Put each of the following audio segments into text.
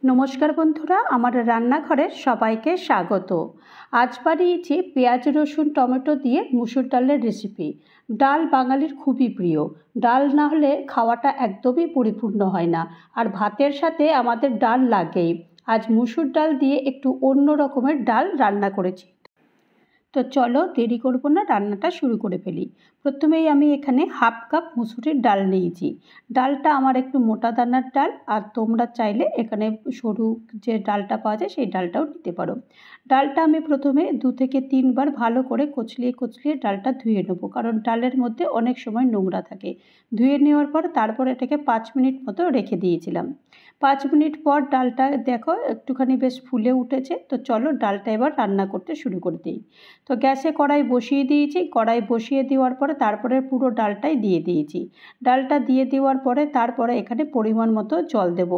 নমস্কার বন্ধুরা, আমার রান্নাঘরের সবাইকে স্বাগত। আজ বানিয়েছি পেঁয়াজ রসুন টমেটো দিয়ে মুসুর ডালের রেসিপি। ডাল বাঙালির খুবই প্রিয়। ডাল না হলে খাওয়াটা একদমই পরিপূর্ণ হয় না, আর ভাতের সাথে আমাদের ডাল লাগেই। আজ মুসুর ডাল দিয়ে একটু অন্য রকমের ডাল রান্না করেছি। তো চলো দেরি করব না, রান্নাটা শুরু করে ফেলি। প্রথমেই আমি এখানে হাফ কাপ মুসুরির ডাল নিয়েছি। ডালটা আমার একটু মোটা দানার ডাল, আর তোমরা চাইলে এখানে সরু যে ডালটা পাওয়া যায় সেই ডালটাও নিতে পারো। ডালটা আমি প্রথমে 2 থেকে 3 বার ভালো করে কচলিয়ে ডালটা ধুয়ে নেবো, কারণ ডালের মধ্যে অনেক সময় নোংরা থাকে। ধুয়ে নেওয়ার পর তারপর এটাকে 5 মিনিট মতো রেখে দিয়েছিলাম। 5 মিনিট পর ডালটা দেখো একটুখানি বেশ ফুলে উঠেছে। তো চলো ডালটা এবার রান্না করতে শুরু করে দিই। তো গ্যাসে কড়াই বসিয়ে দিয়েছি। কড়াই বসিয়ে দেওয়ার পরে তারপরে পুরো ডালটাই দিয়ে দিয়েছি। ডালটা দিয়ে দেওয়ার পরে তারপরে এখানে পরিমাণ মতো জল দেব।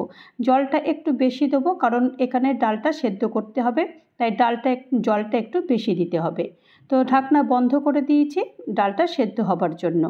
জলটা একটু বেশি দেবো, কারণ এখানে ডালটা সেদ্ধ করতে হবে, তাই জলটা একটু বেশি দিতে হবে। তো ঢাকনা বন্ধ করে দিয়েছি ডালটা সেদ্ধ হবার জন্য।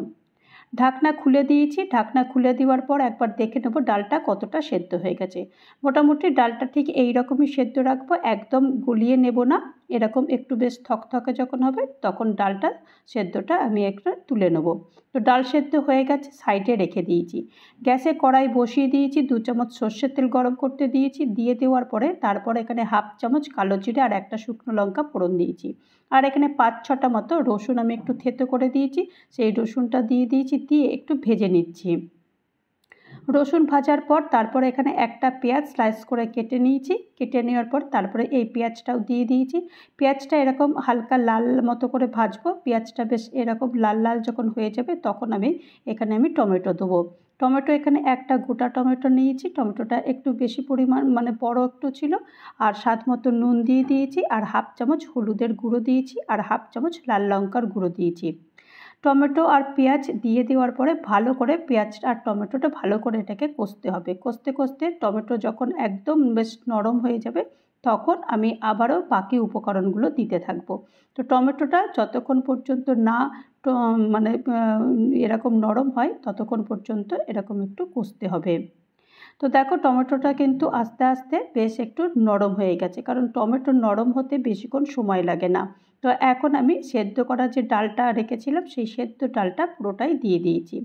ঢাকনা খুলে দিয়েছি। ঢাকনা খুলে দেওয়ার পর একবার দেখে নেব ডালটা কতটা সেদ্ধ হয়ে গেছে। মোটামুটি ডালটা ঠিক এই রকমই সেদ্ধ রাখবো, একদম গুলিয়ে নেব না। এরকম একটু বেশ থকথকে যখন হবে তখন ডালটা সেদ্ধটা আমি একটা তুলে নেব। তো ডাল সেদ্ধ হয়ে গেছে, সাইডে রেখে দিয়েছি। গ্যাসে কড়াই বসিয়ে দিয়েছি। 2 চামচ সর্ষের তেল গরম করতে দিয়েছি। দিয়ে দেওয়ার পরে তারপর এখানে হাফ চামচ কালো জিরে আর একটা শুকনো লঙ্কা ফোড়ন দিয়েছি। আর এখানে 5-6টা মতো রসুন আমি একটু থেতো করে দিয়েছি, সেই রসুনটা দিয়ে দিয়েছি। দিয়ে একটু ভেজে নিচ্ছি। রসুন ভাজার পর তারপরে এখানে একটা পেঁয়াজ স্লাইস করে কেটে নিয়েছি। কেটে নেওয়ার পর তারপরে এই পেঁয়াজটাও দিয়ে দিয়েছি। পেঁয়াজটা এরকম হালকা লাল মতো করে ভাজবো। পেঁয়াজটা বেশ এরকম লাল লাল যখন হয়ে যাবে তখন এখানে আমি টমেটো দেবো। টমেটো এখানে একটা গোটা টমেটো নিয়েছি। টমেটোটা একটু বেশি পরিমাণ মানে বড় একটু ছিল। আর স্বাদ মতো নুন দিয়ে দিয়েছি, আর হাফ চামচ হলুদের গুঁড়ো দিয়েছি, আর হাফ চামচ লাল লঙ্কার গুঁড়ো দিয়েছি। টমেটো আর পেঁয়াজ দিয়ে দেওয়ার পরে ভালো করে পেঁয়াজ আর টমেটোটা ভালো করে এটাকে কষতে হবে। কষতে কষতে টমেটো যখন একদম বেশ নরম হয়ে যাবে তখন আমি আবারও বাকি উপকরণগুলো দিতে থাকবো। তো টমেটোটা যতক্ষণ পর্যন্ত না মানে এরকম নরম হয় ততক্ষণ পর্যন্ত এরকম একটু কষতে হবে। তো দেখো টমেটোটা কিন্তু আস্তে আস্তে বেশ একটু নরম হয়ে গেছে, কারণ টমেটো নরম হতে বেশিক্ষণ সময় লাগে না। তো এখন আমি সেদ্ধ করা যে ডালটা রেখেছিলাম সেই সেদ্ধ ডালটা পুরোটাই দিয়ে দিয়েছি।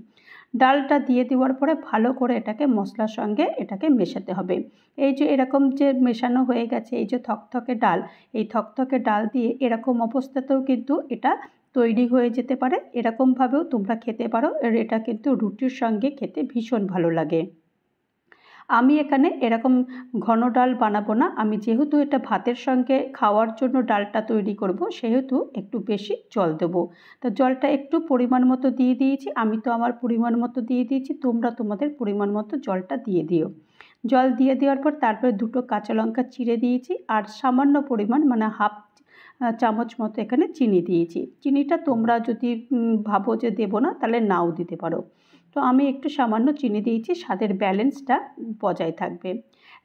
ডালটা দিয়ে দেওয়ার পরে ভালো করে এটাকে মশলার সঙ্গে এটাকে মেশাতে হবে। এই যে এরকম যে মেশানো হয়ে গেছে, এই যে থকথকে ডাল, এই থকথকে ডাল দিয়ে এরকম অবস্থাতেও কিন্তু এটা তৈরি হয়ে যেতে পারে। এরকমভাবেও তোমরা খেতে পারো, আর এটা কিন্তু রুটির সঙ্গে খেতে ভীষণ ভালো লাগে। আমি এখানে এরকম ঘন ডাল বানাবো না। আমি যেহেতু এটা ভাতের সঙ্গে খাওয়ার জন্য ডালটা তৈরি করব, সেহেতু একটু বেশি জল দেবো। তো জলটা একটু পরিমাণ মতো দিয়ে দিয়েছি। আমি তো আমার পরিমাণ মতো দিয়ে দিয়েছি, তোমরা তোমাদের পরিমাণ মতো জলটা দিয়ে দিও। জল দিয়ে দেওয়ার পর তারপরে 2টো কাঁচা লঙ্কা চিড়ে দিয়েছি, আর সামান্য পরিমাণ মানে হাফ চামচ মতো এখানে চিনি দিয়েছি। চিনিটা তোমরা যদি ভাবো যে দেবো না তাহলে নাও দিতে পারো। তো আমি একটু সামান্য চিনি দিয়েছি, স্বাদের ব্যালেন্সটা বজায় থাকবে।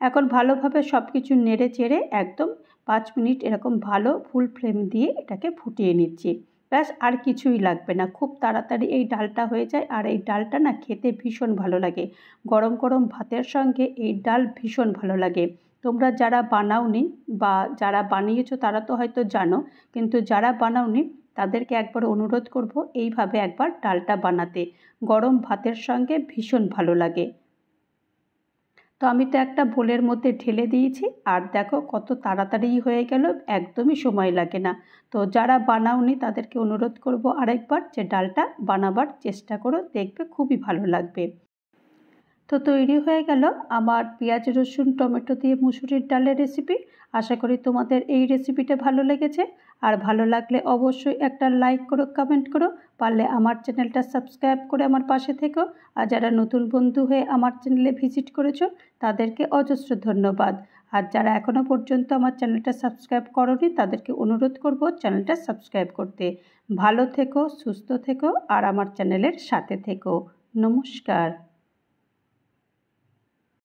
এখন ভালোভাবে সব কিছু নেড়ে চেড়ে একদম 5 মিনিট এরকম ভালো ফুল ফ্লেম দিয়ে এটাকে ফুটিয়ে নিচ্ছি। ব্যাস, আর কিছুই লাগবে না। খুব তাড়াতাড়ি এই ডালটা হয়ে যায়, আর এই ডালটা না খেতে ভীষণ ভালো লাগে। গরম গরম ভাতের সঙ্গে এই ডাল ভীষণ ভালো লাগে। তোমরা যারা বানাওনি বা যারা বানিয়েছো তারা তো হয়তো জানো, কিন্তু যারা বানাওনি তাদেরকে একবার অনুরোধ করব এইভাবে একবার ডালটা বানাতে। গরম ভাতের সঙ্গে ভীষণ ভালো লাগে। তো আমি তো একটা বোলের মধ্যে ঢেলে দিয়েছি, আর দেখো কত তাড়াতাড়ি হয়ে গেল, একদমই সময় লাগে না। তো যারা বানাওনি তাদেরকে অনুরোধ করব আরেকবার যে ডালটা বানাবার চেষ্টা করো, দেখবে খুবই ভালো লাগবে। তো তৈরি হয়ে গেল আমার পেঁয়াজ রসুন টমেটো দিয়ে মুসুরির ডালের রেসিপি। আশা করি তোমাদের এই রেসিপিটা ভালো লেগেছে। আর ভালো লাগলে অবশ্যই একটা লাইক করো, কমেন্ট করো, পারলে আমার চ্যানেলটা সাবস্ক্রাইব করে আমার পাশে থেকো। আর যারা নতুন বন্ধু হয়ে আমার চ্যানেলে ভিজিট করেছো তাদেরকে অজস্র ধন্যবাদ। আর যারা এখনও পর্যন্ত আমার চ্যানেলটা সাবস্ক্রাইব করোনি তাদেরকে অনুরোধ করব চ্যানেলটা সাবস্ক্রাইব করতে। ভালো থেকো, সুস্থ থেকো, আর আমার চ্যানেলের সাথে থেকো। নমস্কার।